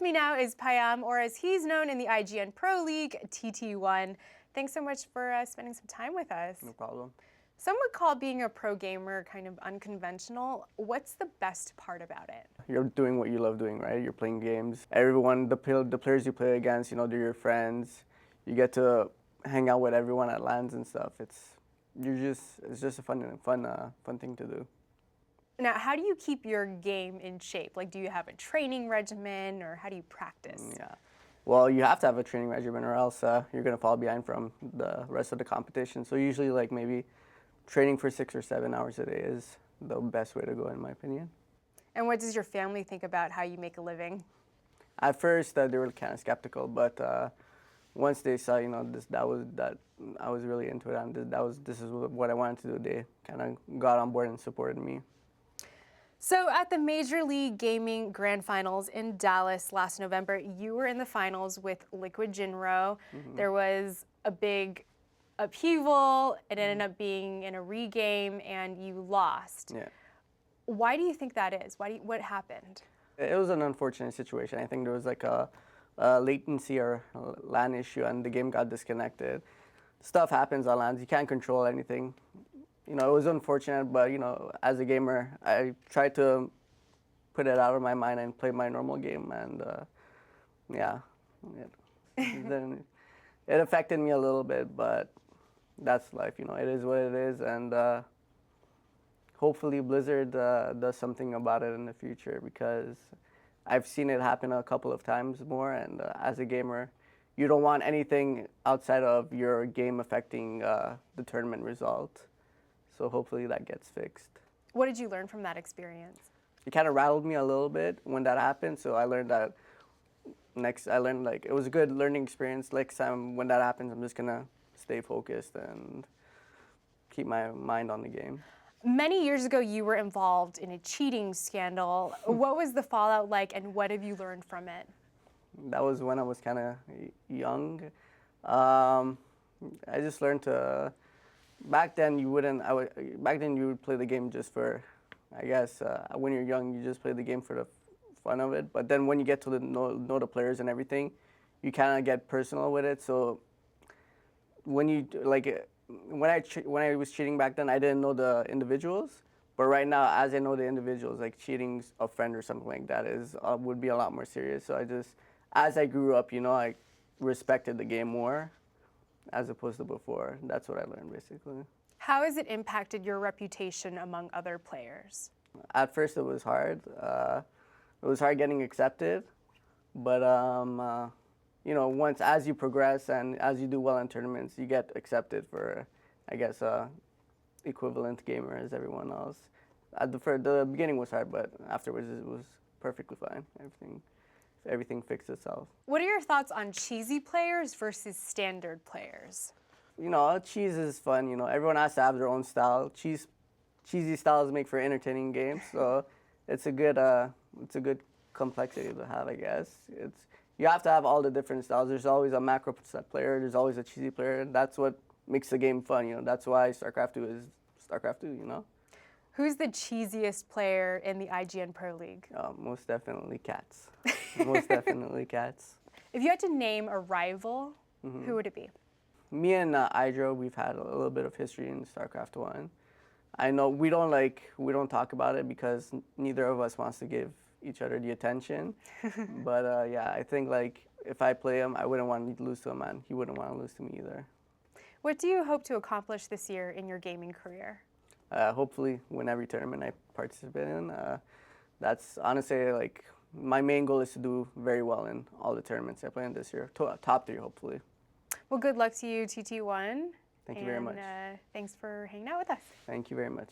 With me now is Payam, or as he's known in the IGN Pro League, TT1. Thanks so much for spending some time with us. No problem. Some would call being a pro gamer kind of unconventional. What's the best part about it? You're doing what you love doing, right? You're playing games. Everyone, the players you play against, they're your friends. You get to hang out with everyone at LANs and stuff. It's just a fun thing to do. Now, how do you keep your game in shape? Like, do you have a training regimen, or how do you practice? Yeah. Well, you have to have a training regimen, or else you're gonna fall behind from the rest of the competition. So usually, like maybe training for 6 or 7 hours a day is the best way to go, in my opinion. And what does your family think about how you make a living? At first, they were kind of skeptical, but once they saw, that I was really into it, and this is what I wanted to do, they kind of got on board and supported me. So at the Major League Gaming Grand Finals in Dallas last November, you were in the finals with Liquid Jinro. Mm-hmm. There was a big upheaval. It ended up being in a regame, and you lost. Yeah. Why do you think that is? What happened? It was an unfortunate situation. I think there was like a latency or LAN issue, and the game got disconnected. Stuff happens on LANs. You can't control anything. It was unfortunate, but as a gamer, I tried to put it out of my mind and play my normal game, and then it affected me a little bit, but that's life. It is what it is, and hopefully Blizzard does something about it in the future, because I've seen it happen a couple of times more, and as a gamer, you don't want anything outside of your game affecting the tournament result. So hopefully that gets fixed. What did you learn from that experience? It kind of rattled me a little bit when that happened. So I learned that it was a good learning experience. Next time when that happens, I'm just gonna stay focused and keep my mind on the game. Many years ago, you were involved in a cheating scandal. What was the fallout like, and what have you learned from it? That was when I was kind of young. I just learned to. Back then you would play the game just for, I guess, when you're young, you just play the game for the fun of it. But then when you get to know the players and everything, you kind of get personal with it. So when I was cheating back then, I didn't know the individuals. But right now, as I know the individuals, like cheating's a friend or something like that would be a lot more serious. So as I grew up, I respected the game more, as opposed to before. That's what I learned, basically. How has it impacted your reputation among other players? At first, it was hard. It was hard getting accepted, but once as you progress and as you do well in tournaments, you get accepted for, I guess, equivalent gamer as everyone else. The beginning was hard, but afterwards it was perfectly fine. Everything fixed itself. What are your thoughts on cheesy players versus standard players? Cheese is fun. Everyone has to have their own style. Cheesy styles make for entertaining games, so it's a good complexity to have, I guess. You have to have all the different styles. There's always a macro player. There's always a cheesy player. That's what makes the game fun. That's why StarCraft 2 is StarCraft 2. Who's the cheesiest player in the IGN Pro League? Most definitely Cats. Most definitely Cats. If you had to name a rival, who would it be? Me and Idro, we've had a little bit of history in StarCraft 1. I know we don't talk about it because neither of us wants to give each other the attention. But I think if I play him, I wouldn't want to lose to him, and he wouldn't want to lose to me either. What do you hope to accomplish this year in your gaming career? Hopefully win every tournament I participate in. That's honestly my main goal is to do very well in all the tournaments I play in this year. Top 3, hopefully. Well, good luck to you, TT1. Thank you very much. Thanks for hanging out with us. Thank you very much.